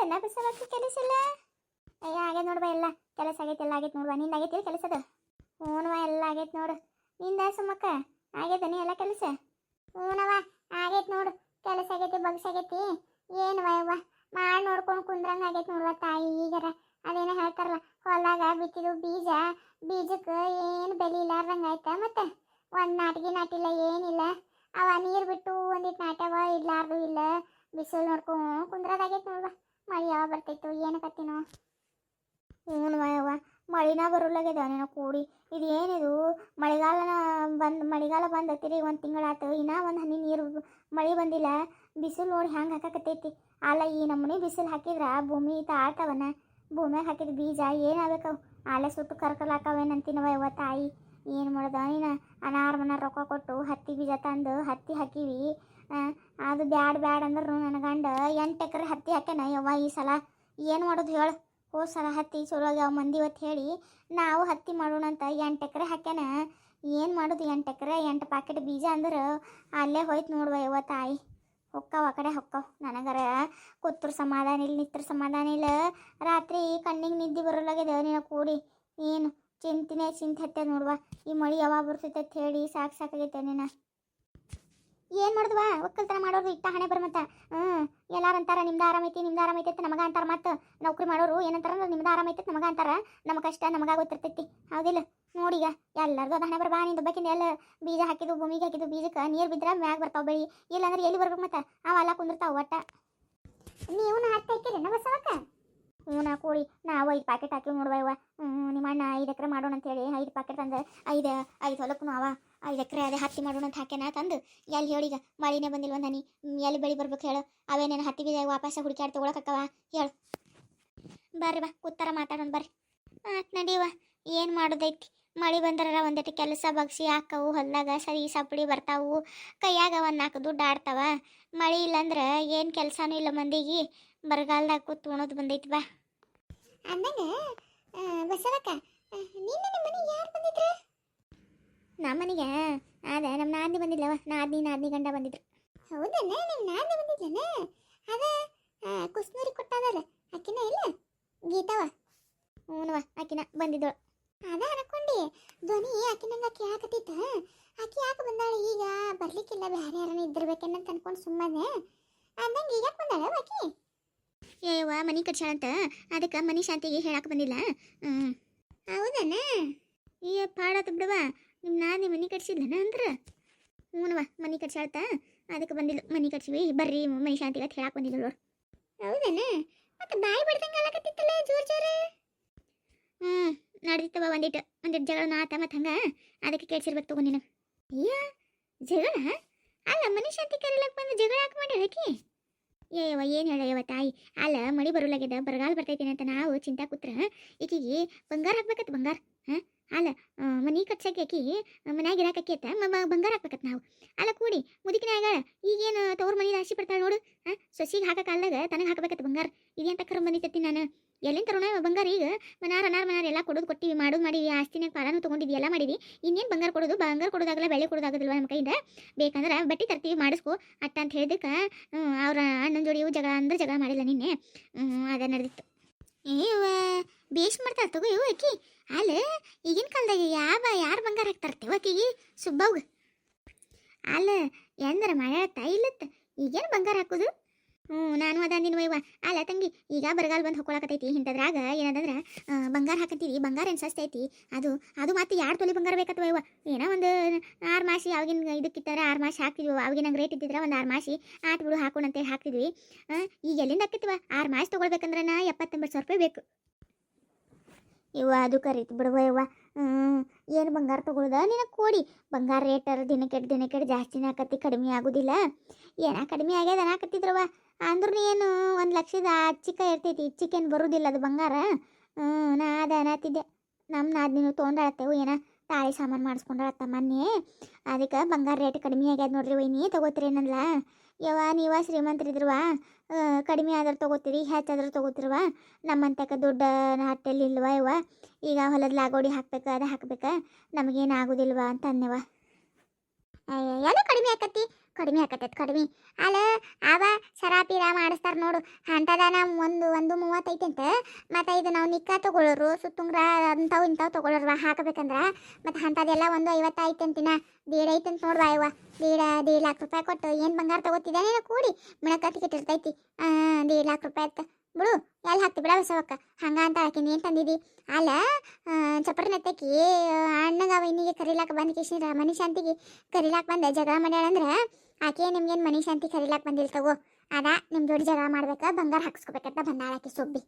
ಆಗೈತೆ ಬಸವಕ್ಕ ಕೆಲಸ ಇಲ್ಲ? ಅಯ್ಯ ಆಗೈತೆ ನೋಡ್ಬಾ, ಎಲ್ಲ ಕೆಲಸ ಆಗೈತೆ, ಎಲ್ಲ ಆಗೈತೆ ನೋಡ್ಬಾ. ನಿಂದ ಆಗೈತಿ ಕೆಲಸದ? ಹ್ಞೂನವ ಎಲ್ಲ ಆಗೈತೆ ನೋಡು. ನಿಂದ ಸುಮ್ಮಕ್ಕ ಆಗೈತೆ ನೀ ಎಲ್ಲ ಕೆಲಸ? ಹ್ಞೂನವ ಆಗೈತೆ ನೋಡು, ಕೆಲಸ ಆಗೈತಿ, ಬಗ್ಸ ಆಗೈತಿ. ಏನವ ಯವ್ವ ಮಾಡಿ ನೋಡ್ಕೊಂಡು ಕುಂದ್ರಂಗೆ ಆಗೈತೆ ನೋಡುವ ತಾಯಿ. ಈಗರ ಅದೇನೋ ಹೇಳ್ತಾರಲ್ಲ, ಹೊಲಾಗ ಬಿತ್ತಿದ್ದು ಬೀಜಕ್ಕೆ ಏನು ಬೆಲೆ ಇಲ್ಲಾರ್ದಂಗೆ ಆಯ್ತಾ. ಮತ್ತೆ ಒಂದು ನಾಟಿಲ್ಲ ಏನಿಲ್ಲ. ಅವ ನೀರು ಬಿಟ್ಟು ಒಂದಿಟ್ಟು ನಾಟ್ಯವ ಇಡ್ಲಾರ್ದು ಇಲ್ಲ. ಬಿಸಿಲು ನೋಡ್ಕೊಂಡು ಕುಂದ್ರದಾಗೈತೆ ನೋಡುವ. ಮಳೆ ಯಾವ ಬರ್ತೈತು ಏನು ಕತ್ತಿನೋ. ಹ್ಞೂ ಯವ್ವ ಮಳಿನ ಬರೋಲಾಗ್ಯದ ನೀನು ಕೂಡಿ. ಇದು ಏನಿದು ಮಳೆಗಾಲ ಬಂದತ್ತೀರಿ, ಒಂದು ತಿಂಗಳಾತು, ಇನ್ನೂ ಒಂದು ಹನಿ ನೀರು ಮಳೆ ಬಂದಿಲ್ಲ. ಬಿಸಿಲು ನೋಡಿ ಹೆಂಗೆ ಹಾಕಕತ್ತೈತಿ. ಅಲ್ಲ ಈ ನಮ್ಮನೆ ಬಿಸಿಲು ಹಾಕಿದ್ರೆ ಭೂಮಿ ತಾಳ್ತವನ. ಭೂಮಿಯಾಗ ಹಾಕಿದ ಬೀಜ ಏನಾಗಬೇಕವು ಆಲೆ ಸುಟ್ಟು ಕರ್ಕಲಾಕವೇನಂತೀನವ ಯವ್ವ ತಾಯಿ. ಏನು ಮಾಡ್ದ ನೀನು? ಅನಾರ ರೊಕ್ಕ ಕೊಟ್ಟು ಹತ್ತಿ ಬೀಜ ತಂದು ಹತ್ತಿ ಹಾಕಿವಿ. ಅದು ಬ್ಯಾಡ ಅಂದ್ರು ನನ್ನ ಗಂಡ 8 ಎಕರೆ ಹತ್ತಿ ಹಾಕ್ಯಾನ ಯವ್ವ. ಈ ಸಲ ಏನು ಮಾಡೋದು ಹೇಳು? ಹೋದ ಸಲ ಹತ್ತಿ ಚಲೋ ಆಗ್ಯಾವ ಮಂದಿ ಇವತ್ತು ಹೇಳಿ ನಾವು ಹತ್ತಿ ಮಾಡೋಣ ಅಂತ 8 ಎಕರೆ ಹಾಕ್ಯಾನ. ಏನು ಮಾಡೋದು? 8 ಎಕರೆ 8 ಪ್ಯಾಕೆಟ್ ಬೀಜ ಅಂದ್ರೆ ಅಲ್ಲೇ ಹೋಯ್ತು ನೋಡುವ ಯವ್ವ ತಾಯಿ. ಹೊಕ್ಕವ ಆ ಕಡೆ ಹೊಕ್ಕವ. ನನಗರ ಕೂತ್ರ ಸಮಾಧಾನ ಇಲ್ಲ, ನಿತ್ರ ಸಮಾಧಾನ ಇಲ್ಲ. ರಾತ್ರಿ ಕಣ್ಣಿಗೆ ನಿದ್ದೆ ಬರೋಲಾಗ್ಯದ ನೀನು ಕೂಡಿ. ಏನು ಚಿಂತೆ ಹತ್ಯದ ನೋಡುವ. ಈ ಮಳೆ ಯಾವಾಗ ಬರ್ತೈತೆ ಅಂತ ಹೇಳಿ ಸಾಕಾಗೈತೆ ನೀನು. ಏನು ಮಾಡಿದ್ವಾ? ಒಕ್ಕಲ್ತನ ಮಾಡೋರು ಇಟ್ಟ ಹಣೆ ಬರ್ಮತ್ತ. ಎಲ್ಲಾರು ಅಂತಾರ ನಿಮ್ದು ಆರಾಮೈತಿ ಅಂತ ನಮಗ ಅಂತಾರ. ಮತ್ತು ನೌಕರಿ ಮಾಡೋರು ಏನಂತಾರ ನಿಮ್ದು ಆರಾಮೈತಿ ನಮಗ ಅಂತಾರ. ನಮ್ಮ ಕಷ್ಟ ನಮಗ ಗೊತ್ತಿರ್ತೈತಿ, ಹೌದಿಲ್ಲ? ನೋಡೀಗ ಎಲ್ಲರದು ಅದು ಹಣೆ ಬರ್ಬಾ. ನಿಂದು ಒಬ್ಬಕಿಂದ ಎಲ್ಲ ಬೀಜ ಹಾಕಿದ್ದು ಭೂಮಿಗೆ ಹಾಕಿದ್ದು ಬೀಜಕ್ಕೆ ನೀರು ಬಿದ್ದರೆ ಮ್ಯಾಗ ಬರ್ತಾವೆ ಬೆಳಿ. ಇಲ್ಲಾಂದ್ರೆ ಎಲ್ಲಿ ಬರ್ಬೇಕು? ಮತ್ತೆ ಅವೆಲ್ಲ ಕುಂದಿರ್ತಾವೆ ಒಟ್ಟ. ನೀವು ಹತ್ತಿ ಹಾಕಿರಿ ಬಸವಕ್ಕ? ಹ್ಞೂ ಕೋಳಿ ನಾವು 5 ಪ್ಯಾಕೆಟ್ ಹಾಕಿ ನೋಡುವ ಇವ. ನಿಮ್ಮ ಅಣ್ಣ 5 ಎಕರೆ ಮಾಡೋಣ ಅಂತೇಳಿ 5 ಪ್ಯಾಕೆಟ್ ತಂದು 5 ಹೊಲಕ್ಕೂ ಅವ 5 ಎಕರೆ ಅದೇ ಹತ್ತಿ ಮಾಡೋಣ ಅಂತ ಹಾಕ್ಯಾನ. ತಂದು ಎಲ್ಲಿ ಹೇಳೀಗ ಮಳಿನೇ ಬಂದಿಲ್ಲ ಒಂದು ಹನಿ. ಎಲ್ಲಿ ಬೆಳಿ ಬರ್ಬೇಕು ಹೇಳು? ಅವೇನೇನು ಹತ್ತಿ ಬೀಜ ವಾಪಸ್ ಹುಡುಕ್ಯಾಡ್ ತೊಗೊಳಕಕ್ಕವ ಹೇಳು? ಬರ್ರಿ ಬಾ ಕೂತಾರ ಮಾತಾಡೋಣ ಬರ್ರಿ. ನಡೀವ. ಏನು ಮಾಡೋದೈತಿ? ಮಳೆ ಬಂದ್ರ ಒಂದಿಟ್ಟು ಕೆಲಸ ಬಗ್ಸಿ ಹಾಕವು ಹೊಲ್ದಾಗ, ಸರಿ ಸಪ್ಪಡಿ ಬರ್ತಾವು, ಕೈಯಾಗ ಒಂದು 4 ದುಡ್ಡು ಆಡ್ತಾವ. ಮಳೆ ಇಲ್ಲಂದ್ರೆ ಏನು ಕೆಲಸನೂ ಇಲ್ಲ ಮಂದಿಗೆ. ಬರಗಾಲದಾಗ ಕೂತು ಉಣೋದು ಬಂದೈತಿ ಬಾ. ಅಂದಂಗ ಬಸವಕ್ಕ ನಿನ್ನೆ ನಿಮ್ಮ ಮನೆಗೆ ಯಾರು ಬಂದಿದ್ರು? ನಮ್ಮ ಮನೆಗೆ ಅದ ನಮ್ಮ ನಾದಿನಿ ಬಂದಿದ್ಲವ. ನಾದಿನಿ ಗಂಡ ಬಂದಿದ್ರು. ಹೌದಣ್ಣ, ನಿಮ್ಮ ನಾದಿನಿ ಬಂದಿದ್ಲಣ್ಣ? ಅದ ಕುಸ್ನೂರಿ ಕೊಟ್ಟಾದಲ್ಲ ಆಕಿನ ಇಲ್ಲ ಗೀತವ? ಹ್ಞೂನವ ಆಕಿನ ಬಂದಿದ್ದಳು. ಅದ ಅನ್ಕೊಂಡಿ ಧ್ವನಿ ಆಕಿನಂಗೆ ಆಕಿ ಹಾಕತ್ತಿತ್ತ. ಆಕಿ ಯಾಕೆ ಬಂದಾಳೆ ಈಗ? ಬರ್ಲಿಕ್ಕಿಲ್ಲ, ಬೇರೆ ಯಾರನ್ನ ಇದ್ದಿರ್ಬೇಕೇನಂತ ಅನ್ಕೊಂಡು ಸುಮ್ಮನೆ. ಅಂದಂಗೆ ಈಗ ಬಂದಾಳೆ ಆಕಿ? ಏವ ಮನೆ ಕಟ್ಸಾಳಂತ, ಅದಕ್ಕೆ ಮನೆ ಶಾಂತಿಗೆ ಹೇಳಕ್ಕೆ ಬಂದಿಲ್ಲ. ಹೌದಣ್ಣ? ಈ ಪಾಡಾತ ಬಿಡವ. ನಿಮ್ಮ ನಾದಿ ಮನೆ ಕಟ್ಸಿದ್ಲನ ಅಂದ್ರೆ? ಹ್ಞೂನವ ಮನೆ ಕಟ್ಸಾಳ್ತ, ಅದಕ್ಕೆ ಬಂದಿಲ್ಲ. ಮನೆ ಕಟ್ಸಿವಿ ಬರ್ರಿ ಮನೆ ಶಾಂತಿಗೆ ಅಂತ ಹೇಳಕ್ಕೆ ಬಂದಿಲ್ಲ. ಹೌದಣ್ಣ? ಮತ್ತೆ ಬಾಯಿ ಬಿಡ್ದಂಗೆ ಅಲ್ಲಕತ್ತಿತ್ತಲ್ಲ ಜೋರು. ನಡೆದಿತ್ತವ ಒಂದಿಟ್ಟು ಜಗಳ ಆತ ಮತ್ತು ಹಂಗೆ ಅದಕ್ಕೆ ಕೇಳಿಸಿರ್ಬೇಕು ತಗೋ ನೀನು. ಅಯ್ಯ ಜಗಳ ಅಲ್ಲ, ಮನೆ ಶಾಂತಿ ಕರೀಲಕ್ಕೆ ಬಂದು ಜಗಳ ಯಾಕೆ ಮಾಡಿ ಆಕಿ? ಏಯವ ಏನು ಹೇಳಯ್ಯವ ತಾಯಿ. ಅಲ್ಲ ಮಳೆ ಬರೋಲಾಗ್ಯದ, ಬರಗಾಲ ಬರ್ತೈತಿ ಅಂತ ನಾವು ಚಿಂತೆ ಕೂತ್ರ ಈಕಿಗೆ ಬಂಗಾರ ಹಾಕ್ಬೇಕತ್. ಬಂಗಾರ ಅಲ್ಲ ಮನೆ ಕಟ್ಸಕ್ಕೆ ಆಕಿ ಮನ್ಯಾಗ ಇರಾಕಿ ಆತ ಬಂಗಾರ ಹಾಕ್ಬೇಕತ್ ನಾವು. ಅಲ್ಲ ಕೂಡಿ ಮುದುಕಿನಾಗ ಈಗೇನು ತವ್ರ ಮನೆ ರಾಶಿ ಪಡ್ತಾಳೆ ನೋಡು. ಸೊಸಿಗೆ ಹಾಕಕ್ಕಾಲ್ದಾಗ ತನಗೆ ಹಾಕ್ಬೇಕತ್ ಬಂಗಾರ. ಇದೇಂತ ಕರ ಬಂದಿತ್ತತ್ತಿ ನಾನು ಎಲ್ಲಿಂದ ತರೋಣ ಬಂಗಾರ? ಈಗ ಮನಾರ ಎಲ್ಲ ಕೊಟ್ಟಿವಿ, ಮಾಡಿವಿ, ಆಸ್ತಿನಾಗ ಪಾಲನು ತೊಗೊಂಡಿದ್ವಿ, ಎಲ್ಲ ಮಾಡಿದ್ವಿ. ಇನ್ನೇನು ಬಂಗಾರ ಕೊಡೋದಾಗಲ್ಲ, ಬೆಳೆ ಕೊಡೋದಾಗದಿಲ್ವ ನಮ್ಮ ಕೈಯಿಂದ? ಬೇಕಂದ್ರೆ ಬಟ್ಟೆ ತರ್ತೀವಿ ಮಾಡಿಸ್ಕೊ ಅಟ್ಟ ಅಂತ ಹೇಳಿದಕ್ಕೆ ಅವ್ರ ಅಣ್ಣನ ಜೋಡಿ ಜಗಳ ಅಂದ್ರೆ ಜಗಳ ಮಾಡಿಲ್ಲ ನಿನ್ನೆ. ಅದೇ ನಡೆದಿತ್ತು. ಬೇಷ್ ಮಾಡ್ತಾರೆ ತಗೋ ಇವು ಆಕಿ. ಅಲ್ಲ ಈಗಿನ ಕಾಲದಾಗ ಯಾರು ಬಂಗಾರ ಹಾಕ್ತಾರತ್ತೇವ ಆಕಿಗೆ? ಸುಬ್ಬವ್ಗ ಅಲ್ಲ ಎಂದ್ರ ಮಾಡ್ಯಾಳತ್ತ ಇಲ್ಲತ್ತ ಈಗೇನು ಬಂಗಾರ ಹಾಕೋದು? ನಾನು ಅದಂದಿನ ವಯ್ವ. ಅಲ್ಲ ತಂಗಿ, ಈಗ ಬರಗಾಲ ಬಂದು ಹೊಕ್ಕೊಳಕತ್ತೈತಿ. ಇಂಥದ್ರಾಗ ಏನದಂದ್ರೆ ಬಂಗಾರ ಹಾಕಂತೀವಿ. ಬಂಗಾರ ಏನು ಸಸ್ತ ಐತಿ? ಅದು ಮತ್ತೆ 2 ತೊಲೆ ಬಂಗಾರ ಬೇಕತ್ತ ವಯ್ವ. ಏನೋ ಒಂದು 6 ಮಾಸಿ ಅವಾಗಿನ ಇದಕ್ಕಿತ್ತಾರ 6 ಮಾಸಿ ಹಾಕ್ತಿದ್ವಿ. ಅವಾಗಿನ ನಂಗೆ ರೇಟ್ ಇದ್ದಿದ್ರೆ ಒಂದು 6 ಮಾಸಿ ಆಟ್ ಬಿಡು ಹಾಕೋಣ ಅಂತೇಳಿ ಹಾಕ್ತಿದ್ವಿ. ಈಗ ಎಲ್ಲಿಂದ ಹಾಕೈತಿವ? 6 ಮಾಸಿ ತೊಗೊಳ್ಬೇಕಂದ್ರೆ 70-80 ಸಾವಿರ ರೂಪಾಯಿ ಬೇಕು ಇವ. ಅದು ಕರೀತು ಬಿಡುವ ಇವ. ಏನು ಬಂಗಾರ ತೊಗೊಳ್ದ ನಿನಗೆ ಕೊಡಿ. ಬಂಗಾರ ರೇಟರ್ ದಿನಕ್ಕೆ ಜಾಸ್ತಿನೇ ಆಕತಿ, ಕಡಿಮೆ ಆಗೋದಿಲ್ಲ. ಕಡಿಮೆ ಆಗ್ಯದ ಅನ್ನಾಕತ್ತಿದ್ರವ. ಅಂದ್ರೂ ಏನು 1 ಲಕ್ಷದ ಚಿಕ್ಕ ಇರ್ತೈತಿ, ಚಿಕ್ಕೇನು ಬರೋದಿಲ್ಲ ಅದು ಬಂಗಾರ. ನಾ ಅದ ಅನ್ನತ್ತಿದ್ದೆ. ನಮ್ಮ ನಾದಿನೂ ತೊಗೊಂಡಾಳತ್ತೇವು ಏನೋ ತಾಳಿ ಸಾಮಾನು ಮಾಡಿಸ್ಕೊಂಡಾಳತ್ತ ಮೊನ್ನೆ. ಅದಕ್ಕೆ ಬಂಗಾರ ರೇಟ್ ಕಡಿಮೆ ಆಗ್ಯದ ನೋಡ್ರಿ ವೈನಿ, ತೊಗೋತೀರೇನಲ್ಲ? ನೀವ ಶ್ರೀಮಂತರಿದ್ರವಾ, ಕಡಿಮೆ ಆದ್ರೆ ತೊಗೋತೀರಿ, ಹೆಚ್ಚಾದ್ರೆ ತೊಗೋತಿರವ. ನಮ್ಮಂತಕ ದುಡ್ಡು ಹಟ್ಟೆಲ್ಲಿ ಇಲ್ವ ಇವ. ಈಗ ಹೊಲದ ಲಾಗೋಡಿ ಹಾಕ್ಬೇಕು, ಅದು ಹಾಕ್ಬೇಕು, ನಮಗೇನು ಆಗೋದಿಲ್ವ ಅಂತ ಅನ್ನೆವ. ಎಲ್ಲ ಕಡಿಮೆ ಆಕತಿ ಕಡಿಮೆ ಆಕತೈತಿ ಕಡಿಮೆ. ಅಲ್ಲ ಅವ ಸರಾಪಿರ ಮಾಡಿಸ್ತಾರ ನೋಡು, ಅಂಥದಾನ ಒಂದು 35 ಅಂತ. ಮತ್ತು ಇದು ನಾವು ನಿಕ್ಕ ತೊಗೊಳ್ಳೋರು ಸುತ್ತುಂಗ್ರ ಇಂಥವು ತೊಗೊಳ್ಳೋರು ಹಾಕಬೇಕಂದ್ರೆ ಮತ್ತು ಅಂಥದ್ದೆಲ್ಲ 50 ಐತೆ ಅಂತಿನ. ದೇಡ್ ಐತೆ ಅಂತ ನೋಡ್ವಾ ಇವ. ದೇಡ್ ಲಾಖ ರೂಪಾಯಿ ಕೊಟ್ಟು ಏನು ಬಂಗಾರ ತೊಗೋತಿದ್ದಾನೆ ಕೂಡಿ ಮಿಣಕ ಟಿಕೆಟ್ ಇರ್ತೈತಿ. 1.5 ಲಾಖ ರೂಪಾಯಿ ಅಂತ ಬಿಡು. ಎಲ್ಲಿ ಹಾಕ್ತಿ ಬಿಡ ಬಸವಕ್ಕ, ಹಂಗ ಅಂತ ಆಕಿನ ಏನು ತಂದಿದ್ದಿ. ಅಲ್ಲ ಚಪ್ರನತ್ತಕಿ ಅಣ್ಣಗ ಇನ್ನಿಗೆ ಕರಿಲಾಕ ಬಂದು ಕಿಶಿರ ಮನಿ ಶಾಂತಿಗೆ ಕರಿಲಾಕ ಬಂದ ಜಗಳ ಮಾಡ್ಯಾಳಂದ್ರೆ ಆಕೆ ನಿಮ್ಗೇನು ಮನಿ ಶಾಂತಿ ಕರಿಲಾಕ ಬಂದಿಲ್ಲ ತಗೋ. ಅದ ನಿಮ್ಮ ಜೋಡಿ ಜಗಳ ಮಾಡ್ಬೇಕಾ ಬಂಗಾರ ಹಾಕ್ಸ್ಕೊಬೇಕಂತ ಬಂದಾಳಾಕಿ ಸುಬ್ಬಿ.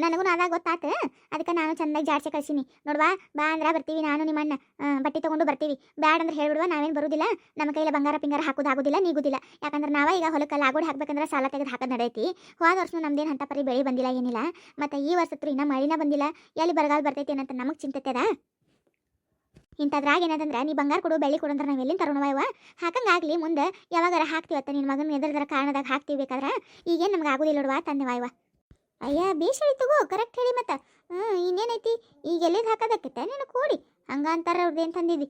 ನನಗೂ ಅದಾಗ ಗೊತ್ತಾತು. ಅದಕ್ಕೆ ನಾನು ಚಂದಾಗಿ ಜಾಡ್ಸಿ ಕಳ್ಸೀನಿ ನೋಡ್ವಾ. ಬಾ ಅಂದ್ರೆ ಬರ್ತೀವಿ, ನಾನು ನಿಮ್ಮ ಅಣ್ಣ ಬಟ್ಟೆ ತೊಗೊಂಡು ಬರ್ತೀವಿ. ಬ್ಯಾಡ್ ಅಂದ್ರೆ ಹೇಳ್ಬಿಡುವ, ನಾವೇನು ಬರುದಿಲ್ಲ. ನಮ್ಮ ಕೈಯಲ್ಲಿ ಬಂಗಾರ ಪಿಂಗಾರ ಹಾಕೋದಾಗೋದಿಲ್ಲ, ನೀಗುದಿಲ್ಲ. ಯಾಕಂದ್ರೆ ನಾವ ಈಗ ಹೊಲಕ್ಕೆ ಲಾಗೋಡಿ ಹಾಕ್ಬೇಕಂದ್ರೆ ಸಾಲ ತೆಗೆದು ಹಾಕೋದು ನಡೆಯೈತಿ. ಹೋದ ವರ್ಷ ನಮ್ದೇನು ಅಂತ ಪರಿ ಬೆಳೆ ಬಂದಿಲ್ಲ ಏನಿಲ್ಲ. ಮತ್ತು ಈ ವರ್ಷತ್ರು ಇನ್ನೂ ಮಳಿನ ಬಂದಿಲ್ಲ. ಎಲ್ಲಿ ಬರಗಾಲ ಬರ್ತೈತಿ ಏನಂತ ನಮಗೆ ಚಿಂತೆ ಅದ. ಇಂಥದ್ರಾಗ ಏನದಂದ್ರೆ ನೀ ಬಂಗಾರ ಕೊಡು ಬೆಳ್ಳಿ ಕೊಡು ಅಂದ್ರೆ ನಾವು ಎಲ್ಲಿಂದ ತರೋಣವ ಇವ. ಹಾಕಂಗಾಗಲಿ ಮುಂದೆ ಯಾವಾಗಾರ ಹಾಕ್ತಿವತ್ತ ನಿನ್ನ ಮಗನ ಎದುರದರ ಕಾರಣದಾಗ ಹಾಕ್ತೀವಿ ಬೇಕಾದ್ರೆ. ಈಗೇನು ನಮ್ಗೆ ಆಗೋದಿಲ್ಲ ನೋಡುವ ತಂದೆವ ಇವ. ಅಯ್ಯ ಬೇಷ್ ತಗೋ, ಕರೆಕ್ಟ್ ಹೇಳಿ ಮತ್ತೆ. ಇನ್ನೇನೈತಿ ಈಗ ಎಲ್ಲಿದ್ದು ಹಾಕೋದಕ್ಕಿತ್ತ ನೀನು ಕೂಡಿ ಹಂಗ ಅಂತಾರ ಅವ್ರದ್ದೇನು ತಂದಿದ್ದಿ.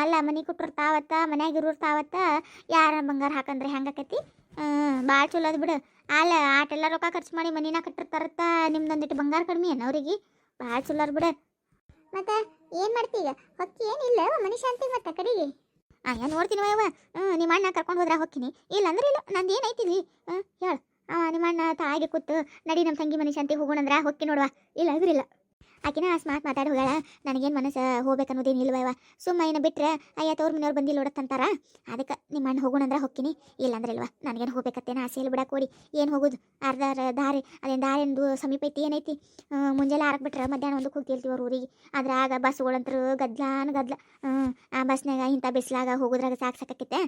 ಅಲ್ಲ ಮನೆ ಕೊಟ್ಟರು ತಾವತ್ತ ಮನ್ಯಾಗ ಇರೋರು ತಾವತ್ತ ಯಾರ ಬಂಗಾರ ಹಾಕಂದ್ರೆ ಹೆಂಗಾಕೈತಿ. ಭಾಳ ಚಲೋ ಅದು ಬಿಡು. ಅಲ್ಲ ಆಟೆಲ್ಲ ರೊಕ್ಕ ಖರ್ಚು ಮಾಡಿ ಮನಿನ ಕಟ್ಟಿರ್ತಾರತ್ತ, ನಿಮ್ದೊಂದಿಟ್ಟು ಬಂಗಾರ ಕಡಿಮೆ ಏನು ಅವ್ರಿಗೆ. ಭಾಳ ಚಲೋ ಅದು ಬಿಡು. ಮತ್ತೆ ಏನು ಮಾಡ್ತೀಗ ಹೊಕ್ಕಿ ಏನಿಲ್ಲ ಮನಿ ಶಾಂತಿ ಮತ್ತೆ ಕಡೆಗೆ. ಅಯ್ಯ ನೋಡ್ತೀನಿ ಯವ್ವ. ನಿಮ್ಮ ಅಣ್ಣ ಕರ್ಕೊಂಡು ಹೋದ್ರೆ ಹೊಕ್ಕಿನಿ, ಇಲ್ಲ ಅಂದ್ರೆ ಇಲ್ಲ. ನಂದು ಏನೈತಿಲಿ ಹೇಳು. ನಿಮ್ಮ ಅಣ್ಣ ತಾಯಿಗೆ ಕೂತು ನಡಿ ನಮ್ಮ ತಂಗಿ ಮನೆ ಶಾಂತಿ ಹೋಗೋಣಂದ್ರೆ ಹೊಕ್ಕಿ ನೋಡುವ, ಇಲ್ಲ ಅದ್ರಿಲ್ಲ. ಆಕಿನ ಸ್ಮಾರ್ಟ್ ಮಾತಾಡಿ ಹೋಗ್ಯಾಳ. ನನಗೇನು ಮನಸ್ಸು ಹೋಗ್ಬೇಕನ್ನೋದೇನು ಇಲ್ವವ. ಸುಮ್ಮ ಏನು ಬಿಟ್ಟರೆ ಅಯ್ಯ ತವ್ರ ಮನೆಯವ್ರು ಬಂದಿಲ್ಲ ನೋಡತ್ತಂತಾರ. ಅದಕ್ಕೆ ನಿಮ್ಮ ಅಣ್ಣ ಹೋಗೋಣಂದ್ರೆ ಹೊಕ್ಕಿನಿ, ಇಲ್ಲಾಂದ್ರೆ ಇಲ್ವಾ. ನನಗೇನು ಹೋಗ್ಬೇಕತ್ತೇನೋ ಆಸೆ ಇಲ್ಲ ಬಿಡಕ್ಕೆ ಕೂಡಿ. ಏನು ಹೋಗೋದು ಅರ್ಧ ದಾರಿ ಅದೇನು ದಾರಿಂದು ಸಮೀಪ ಐತಿ ಏನೈತಿ. ಮುಂಜಾನೆ 6ಕ್ಕೆ ಬಿಟ್ರೆ ಮಧ್ಯಾಹ್ನ 1ಕ್ಕೆ ಹೋಗ್ತಿರ್ತೀವಿ ಅವ್ರ ಊರಿಗೆ. ಆಗ ಬಸ್ಗಳಂತರೂ ಗದ್ಲ. ಆ ಬಸ್ನಾಗ ಇಂಥ ಬಿಸ್ಲಾಗ ಹೋಗೋದ್ರಾಗ ಸಾಕಾಕೈತೆ.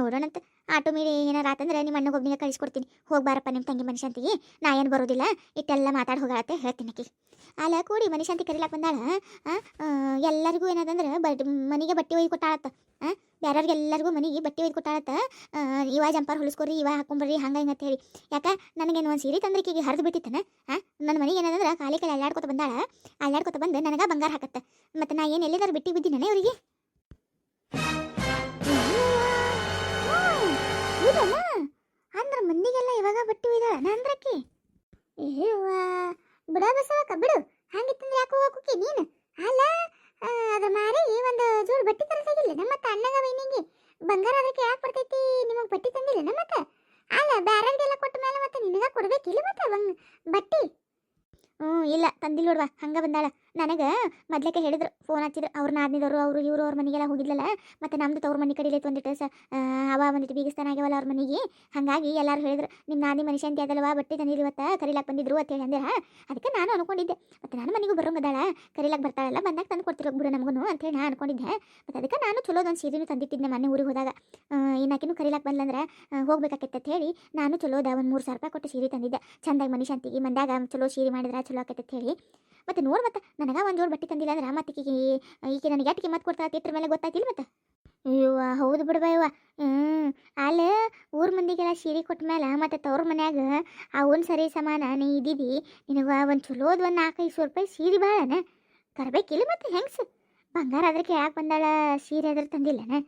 ನೋಡೋಣಂತ ಆಟೋ ಮೀರಿ ಏನಾರ ಆತಂದ್ರೆ ನಿಮ್ಮ ಅಣ್ಣಗೆ ಒಬ್ಬನಿಗೆ ಕಳಿಸ್ಕೊಡ್ತೀನಿ. ಹೋಗ್ಬಾರಪ್ಪ ನಿಮ್ಮ ತಂಗಿ ಮನುಷ್ಯಂತಿಗೆ, ನಾ ಏನು ಬರೋದಿಲ್ಲ. ಇಟ್ಟೆಲ್ಲ ಮಾತಾಡಿ ಹೋಗಾಳತ್ತೆ ಹೇಳ್ತೀನಿ ಆಕಿ. ಅಲ್ಲ ಕೂಡಿ ಮನುಷ್ಯಂತಿ ಕರಿಲಾಕ ಬಂದಾಳ. ಎಲ್ಲರಿಗೂ ಏನದಂದ್ರೆ ಮನೆಗೆ ಬಟ್ಟೆ ಒಯ್ದು ಕೊಟ್ಟಾಳತ್ತ. ಬೇರೆಯವ್ರಿಗೆ ಎಲ್ಲರಿಗೂ ಮನೆಗೆ ಬಟ್ಟೆ ಒಯ್ದು ಕೊಟ್ಟಾಳತ್ತ. ಇವ ಜಂಪರ್ ಹೊಲಿಸ್ಕೊರಿ, ಇವ ಹಾಕೊಂಬರ್ರಿ, ಹಂಗೆ ಹಿಂಗೆ ಅಂತ ಹೇಳಿ. ಯಾಕೆ ನನಗೇನು ಒಂದು ಸೀರೆ ತಂದ್ರಿಕೆಗೆ ಹರಿದು ಬಿಟ್ಟಿತ್ತಾನೆ. ನನ್ನ ಮನೆಗೆ ಏನದಂದ್ರೆ ಕಾಲಿ ಅಲ್ಲಾಡ್ಕೊತ ಬಂದಾಳ. ಅಲ್ಲಾಡ್ಕೊತ ಬಂದು ನನಗೆ ಬಂಗಾರ ಹಾಕತ್ತೆ. ಮತ್ತು ನಾ ಏನು ಎಲ್ಲಿದಾರು ಬಿಟ್ಟು ಬಿದ್ದೀನಿ ಅವರಿಗೆ. ಹೌದಲ್ಲ ಅಂದ್ರೆ ಮಂದಿಗೆಲ್ಲ ಇವಾಗ ಬಟ್ಟೆ ಒಯ್ದಾಳ ನಂದ್ರಕ್ಕಿ. ಬಿಡ ಬಸವಕ್ಕ ಬಿಡು. ಹಂಗಿತ್ತಂದ್ರೆ ಯಾಕೆ ಹೋಗಕ್ಕೆ ನೀನು. ಅಲ್ಲ ಅದ್ರ ಮಾರಿ ಒಂದು ಜೋರು ಬಟ್ಟೆ ತರಸಾಗಿಲ್ಲ ನಮ್ಮತ್ತ ಅಣ್ಣಗ ವೈನಿಗೆ ಬಂಗಾರ ಅದಕ್ಕೆ ಯಾಕೆ ಬರ್ತೈತಿ. ನಿಮಗೆ ಬಟ್ಟೆ ತಂದಿಲ್ಲ ನಮ್ಮತ್ತ. ಅಲ್ಲ ಬ್ಯಾರಲ್ಗೆಲ್ಲ ಕೊಟ್ಟ ಮೇಲೆ ಮತ್ತೆ ನಿನಗ ಕೊಡ್ಬೇಕಿಲ್ಲ ಮತ್ತೆ ಬಟ್ಟೆ. ಇಲ್ಲ ತಂದಿಲ್ಲ ನೋಡ್ವಾ. ಹಂಗೆ ಬಂದಾಳ. ನನಗೆ ಮೊದ್ಲಕ್ಕೆ ಹೇಳಿದ್ರು, ಫೋನ್ ಹಚ್ಚಿದ್ರು. ಅವ್ರ ನಾದ್ನಿದವರು ಅವರು ಇವರು ಅವ್ರ ಮನೆಗೆಲ್ಲ ಹೋಗಿದ್ಲಲ್ಲ. ಮತ್ತು ನಮ್ದು ತವ್ರ ಮನೆ ಕಡೆಯಲ್ಲಿ ಒಂದಿಟ್ಟು ಅವ ಒಂದಿಟ್ಟು ಬೀಗಿಸ್ತಾನ ಆಗ್ಯವಲ್ಲ ಅವ್ರ ಮನೆಗೆ. ಹಾಗಾಗಿ ಎಲ್ಲರೂ ಹೇಳಿದ್ರು, ನಿಮ್ಮ ನಾದಿ ಮನುಷ್ಯ ಅಂತ ಅದಲ್ವಾ ಬಟ್ಟೆ ತಂದಿದ್ರು ಇವತ್ತು ಕರಿಲಾಕ ಬಂದಿದ್ರು ಅಂತ ಹೇಳಿ ಅಂದಿರ. ಅದಕ್ಕೆ ನಾನು ಅನ್ಕೊಂಡಿದ್ದೆ ಮತ್ತು ನಾನು ಮನೆಗೂ ಬರೋಂಗದಾಳ, ಕರಿಲಾಕ ಬರ್ತಾಳಲ್ಲ, ಬಂದಾಗ ತಂದು ಕೊಡ್ತಿರೋ ಬಿಡು ನಮಗೂ ಅಂತೇಳಿ ನಾನು ಅನ್ಕೊಂಡಿದ್ದೆ. ಮತ್ತು ಅದಕ್ಕೆ ನಾನು ಚಲೋದೊಂದು ಸೀರೆನೂ ತಂದಿಟ್ಟಿದ್ದೆ ಮೊನ್ನೆ ಊರಿಗೆ ಹೋದಾಗ. ಇನ್ನಾಕಿನೂ ಕರಿಲಾಕ ಬಂದ್ಲಂದ್ರೆ ಹೋಗ್ಬೇಕಾಕೈತೆ ಅಂತ ಹೇಳಿ ನಾನು ಚಲೋದ ಒಂದು 3,000 ರೂಪಾಯಿ ಕೊಟ್ಟು ಸೀರೆ ತಂದಿದ್ದೆ. ಚಂದಾಗಿ ಮನುಷ್ಯಂತಿಗೆ ಮಂದಾಗ ಚಲೋ ಸೀರೆ ಮಾಡಿದ್ರೆ ಚಲೋ ಆಕೈತೆ ಅಂತ ಹೇಳಿ. ಮತ್ತು ನೋಡಿ ಮತ್ತೆ ನನಗೆ ಒಂದು ಜೋಡು ಬಟ್ಟೆ ತಂದಿಲ್ಲ ಅಂದ್ರೆ ಮತ್ತೆ ಈಕೆ ನನಗೆ ಎಟ್ಟಿಗೆ ಮತ್ತೆ ಕೊಡ್ತಾ ತಿಟ್ರ ಮೇಲೆ ಗೊತ್ತಾಯ್ತಿಲ್ಲ ಮತ್ತೆ. ಅಯ್ಯವ್ವ ಹೌದು ಬಿಡ್ಬಾ ಇವ. ಅಲ್ಲ ಊರ ಮಂದಿಗೆಲ್ಲ ಸೀರೆ ಕೊಟ್ಟ ಮೇಲೆ ಮತ್ತು ತವ್ರ ಮನ್ಯಾಗ ಅವನು ಸರಿ ಸಮಾನ ನೀ ಇದ್ದೀವಿ. ನಿನಗೆ ಒಂದು ಚಲೋದು ಒಂದು 4-500 ರೂಪಾಯಿ ಸೀರೆ ಭಾಳನ ತರಬೇಕಿಲ್ಲ. ಮತ್ತು ಹೆಂಗ್ಸು ಬಂಗಾರ ಅದಕ್ಕೆ ಯಾಕೆ ಬಂದಾಳ, ಸೀರೆ ಅದ್ರ ತಂದಿಲ್ಲನ.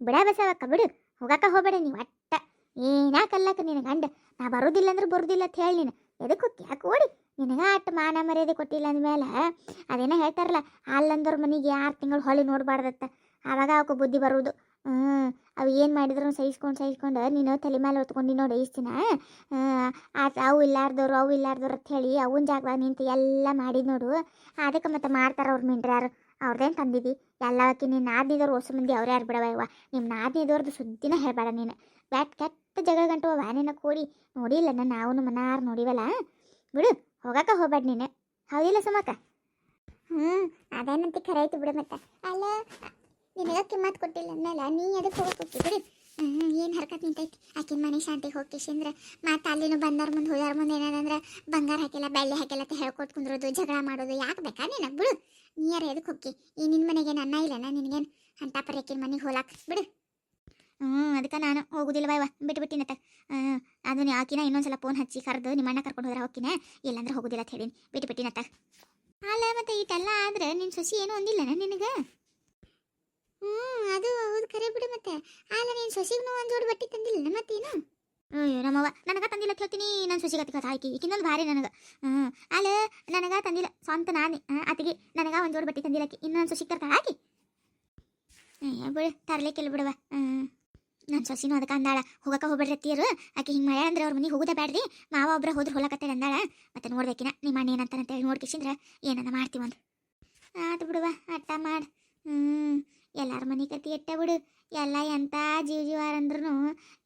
ಬಿಡ ಬಸವಕ್ಕ ಬಿಡು, ಹೋಗಾಕ ಹೋಗಬೇಡ ನೀವು ಒಟ್ಟ. ಏನಾಕಲ್ಲಕ್ಕ ನಿನ್ನ ಗಂಡ ನಾ ಬರೋದಿಲ್ಲ ಅಂದ್ರೆ ಬರೋದಿಲ್ಲ ಅಂತ ಹೇಳಿ ನೀನು ಎದಕ್ಕೆ ಹೋಗಿ ಯಾಕೆ ಓಡಿ. ನಿನಗೆ ಅಟ್ಟು ಮಾನ ಮರ್ಯಾದೆ ಕೊಟ್ಟಿಲ್ಲ ಅಂದಮೇಲೆ ಅದೇನೋ ಹೇಳ್ತಾರಲ್ಲ, ಅಲ್ಲಂದವ್ರ ಮನೆಗೆ 6 ತಿಂಗಳು ಹೊಳಿ ನೋಡಬಾರ್ದತ್ತ. ಆವಾಗ ಅವಕ್ಕೆ ಬುದ್ಧಿ ಬರೋದು. ಅವು ಏನು ಮಾಡಿದ್ರು ಸಹಿಸ್ಕೊಂಡು ನೀನು ತಲೆ ಮೇಲೆ ಹೊತ್ಕೊಂಡು ನೋಡಿ ಇಷ್ಟು ದಿನ. ಅವು ಇಲ್ಲಾರ್ದವ್ರು ಅಂತ ಹೇಳಿ ಅವನ ಜಾಗ ನಿಂತು ಎಲ್ಲ ಮಾಡಿದ್ ನೋಡು. ಅದಕ್ಕೆ ಮತ್ತೆ ಮಾಡ್ತಾರೆ ಅವ್ರ ಮಿಂಡ್ರಿ ಯಾರು. ಅವ್ರದ್ದೇನು ತಂದಿದ್ದಿ ಎಲ್ಲಕ್ಕೆ. ನಿನ್ನ ನಾದಿನವ್ರು ಹೊಸ ಮಂದಿ ಅವ್ರು ಯಾರು ಬಿಡವ ಇವ. ನಿಮ್ಮ ನಾದಿನವ್ರದ್ದು ಸುದ್ದಿನ ಹೇಳ್ಬೇಡ ನೀನು. ಕೆಟ್ಟ ಜಗಳ ಗಂಟು ವ್ಯಾನಿನ ಕೂಡಿ ನೋಡಿಲ್ಲ ನಾವು ಮನಾರು ನೋಡಿವಲ್ಲ. ಬಿಡು ಹೋಗಾಕ ಹೋಗ್ಬೇಡ ನೀನು, ಹೌದಿಲ್ಲ ಸುಮಕ್ಕ. ಅದೇನಂತ ಖರೆ ಆಯ್ತು ಬಿಡು. ಮತ್ತೆ ಅಲ್ಲ ನಿನಗೆ ಕಿಮ್ಮತ್ ಕೊಟ್ಟಿಲ್ಲ ಅಂದಲ್ಲ, ನೀ ಅದಕ್ಕೆ ಹೋಗ್ಬೇಕು ಬಿಡು. ಏನು ಹರ್ಕತ್ ನಿಂತೈತಿ. ಆಕಿನ ಮನೆ ಶಾಂತಿಗೆ ಹೋಗ್ಕಿಶಂದ್ರೆ ಮತ್ತು ಅಲ್ಲಿನೂ ಬಂದಾರ ಮುಂದೆ ಹೋದಾರ ಮುಂದೆ ಏನದಂದ್ರೆ ಬಂಗಾರ ಹಾಕಿಲ್ಲ ಬೆಳ್ಳಿ ಹಾಕಿಲ್ಲ ಅಂತ ಹೇಳ್ಕೊಟ್ ಕುಂದ್ರೋದು ಜಗಳ ಮಾಡೋದು ಯಾಕೆ ಬೇಕಾ ನೀನು. ಬಿಡು ನೀ ಯಾರು ಎದಕ್ಕೆ ಹೋಗಿ. ಈ ನಿನ್ನ ಮನೆಗೇನು ಅನ್ನ ಇಲ್ಲನ ನಿನಗೇನು ಅಂತ ಪರ್ಯಾಕಿನ ಮನೆಗೆ ಹೋಲಾಕ ಬಿಡು. ಅದಕ್ಕೆ ನಾನು ಹೋಗುದಿಲ್ಲ ಇವ ಬಿಟ್ಟುಬಿಟ್ಟಿನತ್ತ. ಅದನ್ನ ಆಕಿನ ಇನ್ನೊಂದ್ಸಲ ಫೋನ್ ಹಚ್ಚಿ ಕರೆದು ನಿಮ್ಮ ಅಣ್ಣ ಕರ್ಕೊಂಡು ಹೋದ್ರೆ ಹೋಗ್ಕಿನ, ಇಲ್ಲಾಂದ್ರೆ ಹೋಗುದಿಲ್ಲ ಅಂತ ಹೇಳೀನಿ ಬಿಟ್ಟುಬಿಟ್ಟಿನತ್ತ. ಅಲ್ಲ ಮತ್ತೆ ಇಟ್ಟೆಲ್ಲ ಆದ್ರೆ ನಿನ್ನ ಸೊಸಿ ಏನೂ ಅಂದಿಲ್ಲನ ನಿನಗೆ. ಹ್ಞೂ ಅದು ಹೌದು ಕರೆ ಬಿಡು ಮತ್ತೆ. ಅಲ್ಲ ನೀನು ಸೊಸಿಗೂ ಒಂದು ಜೋಡಿ ಬಟ್ಟೆ ತಂದಿಲ್ಲ ಮತ್ತೇನು? ಅಯ್ಯೋ ನಮ್ಮವ್ವ ನನಗ ತಂದಿಲ್ಲ ಅಂತ ಹೇಳ್ತೀನಿ. ನನ್ನ ಸೊಸಿಗತ್ತಿಗೆ ಆಕಿ ಈಕಿನೊಂದು ಭಾರಿ ನನಗೆ. ಅಲ್ಲ ನನಗ ತಂದಿಲ್ಲ ಸ್ವಂತ ನಾನೇ ಆತಿಗೆ ನನಗ ಒಂದು ಜೋಡಿ ಬಟ್ಟೆ ತಂದಿಲ್ಲ ಆಕಿ. ಇನ್ನೊಂದು ಸೊಸಿ ತರ್ತಾಳ ಆಕಿ. ಬಿಡು ತರ್ಲಿಕ್ಕಿಲ್ಲ ಬಿಡವ. ನನ್ನ ಸೊಸಿನೂ ಅದಕ್ಕೆ ಅಂದಾಳ ಹೋಗಕ್ಕೆ ಹೋಗ್ಬೇಡ್ರಿ ಅತ್ತಿಯರು, ಆಕೆ ಹಿಂಗೆ ಮಳೆ ಅಂದ್ರೆ ಅವ್ರ ಮನೆಗೆ ಹೋಗೋದೇ ಬ್ಯಾಡ್ರಿ, ಮಾವ ಒಬ್ರು ಹೋದ್ರೆ ಹೊಲಕತ್ತೇಳಿ ಅಂದಾಳ. ಮತ್ತೆ ನೋಡ್ಬೇಕಿನ ನಿಮ್ಮ ಅಣ್ಣ ಏನಂತಾನಂತೇಳಿ ನೋಡ್ಕಿಸಿಂದ್ರೆ ಏನನ್ನ ಮಾಡ್ತೀವಂದು. ಆತು ಬಿಡುವ ಅಟ್ಟ ಮಾಡಿ. ಎಲ್ಲಾರ ಮನೆ ಕತಿ ಎಟ್ಟ ಬಿಡು. ಎಲ್ಲ ಎಂಥ ಜೀವಾರ ಅಂದ್ರೂ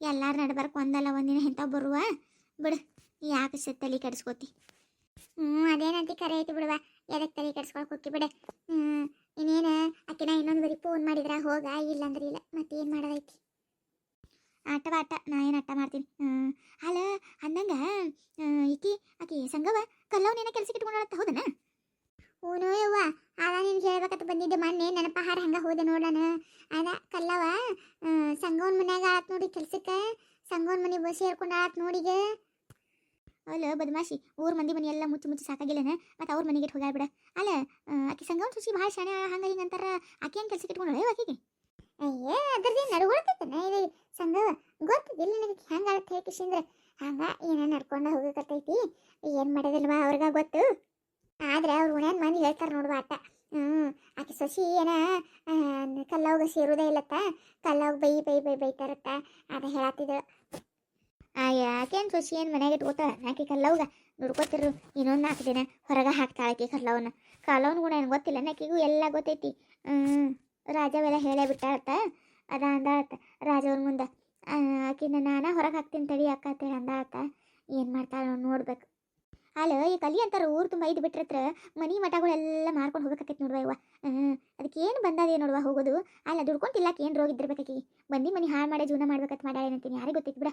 ಎಲ್ಲಾರ ನಡ್ಬರ್ಕ್ ಒಂದಲ್ಲ ಒಂದಿನ ಎಂಥ ಬರುವ ಬಿಡು. ಯಾಕೆ ತಲೆ ಕೆಡಿಸ್ಕೋತಿ? ಅದೇನಂತ ಕರೆ ಐತಿ ಬಿಡುವ. ಎದಕ್ಕೆ ತಲೆ ಕೆಡಿಸ್ಕೊಳಕ್ಕೆ ಹೋಗಿ ಬಿಡು. ಇನ್ನೇನು ಆಕಿನ ಇನ್ನೊಂದು ಬರೀ ಫೋನ್ ಮಾಡಿದ್ರೆ ಹೋಗ, ಇಲ್ಲಂದ್ರೆ ಇಲ್ಲ. ಮತ್ತೇನು ಮಾಡೋದೈತಿ? ಆಟವ ಆಟ, ನಾ ಏನು ಆಟ ಮಾಡ್ತೀನಿ. ಅಲ್ಲ ಅಂದಂಗ ಆಕಿ ಸಂಗವ ಕಲ್ಲವನೇನ ಕೆಲ್ಸಕ್ಕೆ ಇಟ್ಕೊಂಡಾಳತ್ತ ಹೌದನ? ಹೂನೋ ಯವ್ವ, ಅದ ನಿನ್ಗೆ ಹೇಳ್ಬೇಕಂತ ಬಂದಿದ್ದೆ ಮೊನ್ನೆ ನೆನಪಹಾರ ಹಂಗೆ ಹೋದೆ ನೋಡೋಣ. ಅದ ಕಲ್ಲವ ಸಂಗವನ್ ಮನ್ಯಾಗ ಆತ್ ನೋಡಿ ಕೆಲ್ಸಕ್ಕೆ. ಸಂಗವನ್ ಮನೆ ಬಸ್ ಸೇರ್ಕೊಂಡು ಆತ್ ನೋಡಿಗ. ಅಲ್ಲ ಬದಮಾಶಿ, ಊರ ಮಂದಿ ಮನೆ ಎಲ್ಲ ಮುಚ್ಚಿ ಮುಚ್ಚಿ ಸಾಕಾಗಿಲ್ಲನ, ಮತ್ತು ಅವ್ರ ಮನೆಗೆ ಇಟ್ಟು ಹೋಗ್ಯಾಳ ಬಿಡ. ಅಲ್ಲ ಆಕಿ ಸಂಗವನ್ ಸುಸಿ ಭಾಳ ಶಾಣೆ ಹಂಗೆ ಹಿಂಗೆ ಅಂತಾರ. ಆಕೆ ಹೆಂಗೆ ಕೆಲ್ಸಕ್ಕೆ ಇಟ್ಕೊಂಡಾಳೆ ಆಕಿಗೆ? ಅಯ್ಯೇ ಅದ್ರದ್ದು ನಡ್ಕೊಳ್ತೈತನ ಇದು ಸಂಗವ. ಗೊತ್ತಿದ್ದಿಲ್ಲ ನನಗೆ ಹೆಂಗೆ ಆಳತ್ ಹೇಳ್ಕಿಸಿಂದ್ರೆ ಹಂಗೆ ಏನೋ ನಡ್ಕೊಂಡು ಹೋಗಕತ್ತೈತಿ. ಏನು ಮಾಡೋದಿಲ್ವಾ ಅವ್ರಿಗೆ ಗೊತ್ತು. ಆದ್ರೆ ಅವ್ರು ಉಣ್ಯಾನ ಮಂದಿ ಹೇಳ್ತಾರೆ ನೋಡುವ ಆಟ. ಆಕೆ ಸೊಸಿ ಏನ ಕಲ್ಲವ್ಗ ಸೇರುವುದೇ ಇಲ್ಲತ್ತ, ಕಲ್ಲವ್ಗ ಬೈತಾರತ್ತ. ಅದ ಹೇಳತ್ತಿದ್ದು. ಯಾಕೇನು ಸೊಸಿ ಏನು ಮನ್ಯಾಗ ಇಟ್ಕೋತಾಳ ಆಕೆ ಕಲ್ಲವ್ಗ ನುಡ್ಕೋತಿರು. ಇನ್ನೊಂದು 4 ದಿನ ಹೊರಗೆ ಹಾಕ್ತಾಳೆ ಆಕೆ ಕಲ್ಲವನ್ನ. ಕಲ್ಲವನ್ ಗುಣ ಏನು ಗೊತ್ತಿಲ್ಲ ಆಕೆಗೂ ಎಲ್ಲ ಗೊತ್ತೈತಿ. ರಾಜವೆಲ್ಲ ಹೇಳೇ ಬಿಟ್ಟಾಳತ್ತ. ಅದ ಅಂದಾಳತ್ತ ರಾಜವ್ರ ಮುಂದೆ, ಆಕಿನ ನಾನು ಹೊರಗೆ ಹಾಕ್ತೀನಿ ತಡಿ ಅಕ್ಕ ಅಂತೇಳಿ ಅಂದಾಳತ್ತ. ಏನು ಮಾಡ್ತಾಳೆ ನೋಡ್ಬೇಕು. ಅಲ್ಲ ಈ ಕಲಿ ಅಂತಾರೆ ಊರು ತುಂಬ ಇದು ಬಿಟ್ಟಿರತ್ರ ಮನಿ ಮಠಗಳೆಲ್ಲ ಮಾರ್ಕೊಂಡು ಹೋಗಕತ್ತೈತಿ ನೋಡುವ ಇವ. ಅದಕ್ಕೆ ಏನು ಬಂದದೇ ನೋಡುವ ಹೋಗೋದು. ಅಲ್ಲ ದುಡ್ಕೊಂತಿಲ್ಲಕ್ಕೆ ಏನು ರೋಗ ಇದ್ದಿರ್ಬೇಕಾಕಿ. ಬಂದು ಮನೆ ಹಾಳು ಮಾಡೇ ಜೀವನ ಮಾಡ್ಬೇಕಂತ ಮಾಡ್ಯಾಳೇನಂತೀನಿ, ಯಾರಿಗೆ ಗೊತ್ತಿತ್ತು ಬಿಡ.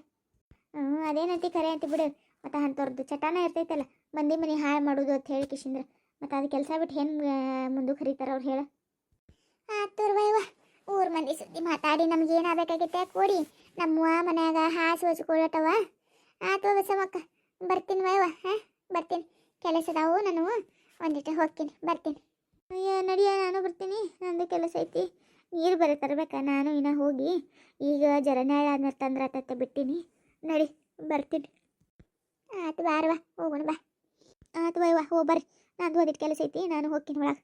ಅದೇನಂತಿ ಕರೆ ಅಂತಿ ಬಿಡು. ಮತ್ತು ಅಂಥವ್ರದ್ದು ಚಟಾನ ಇರ್ತೈತಲ್ಲ ಮಂದಿ ಮನೆ ಹಾಳು ಮಾಡೋದು ಅಂತ ಹೇಳಿ ಕಿಶಿಂದ್ರೆ. ಮತ್ತು ಅದು ಕೆಲಸ ಬಿಟ್ಟು ಹೆಂಗೆ ಮುಂದಕ್ಕೆ ಹರಿತಾರೆ ಅವ್ರು ಹೇಳ. ಆತುರ್ವಯ್ವ, ಊರು ಮಂದಿ ಸುದ್ದಿ ಮಾತಾಡಿ ನಮ್ಗೆ ಏನಾಗಬೇಕಾಗೈತೆ ಕೊಡಿ. ನಮ್ಮ ಮನ್ಯಾಗ ಹಾಸು ಹಚ್ಕೊಳಟವ. ಆತು ಬಸಮ್ಮಕ್ಕ, ಬರ್ತೀನಿ ವಯ್ವ. ಬರ್ತೀನಿ, ಕೆಲಸ ಅದಾವು ನಾನು ಒಂದಿಟ್ಟು ಹೋಗ್ತೀನಿ, ಬರ್ತೀನಿ. ಅಯ್ಯ ನಡಿಯ, ನಾನು ಬರ್ತೀನಿ, ನಂದು ಕೆಲಸ ಐತಿ. ನೀರು ಬರೀ ತರಬೇಕಾ ನಾನು ಇನ್ನೂ ಹೋಗಿ. ಈಗ ಜರನ್ಯಾಳ ಆದ್ಮೇಲೆ ತಂದ್ರೆ ಆತತ್ತೆ ಬಿಟ್ಟಿನಿ. ನಡಿ ಬರ್ತೀನಿ. ಆತು ಬಾರವ್ವ ಹೋಗೋಣ ಬಾ. ಆತು ವಯ್ವ ಹೋಗಿ ಬರ್ರಿ, ನಂದು ಒಂದಿಟ್ಟು ಕೆಲಸ ಐತಿ, ನಾನು ಹೋಗ್ತೀನಿ ಒಳಗೆ.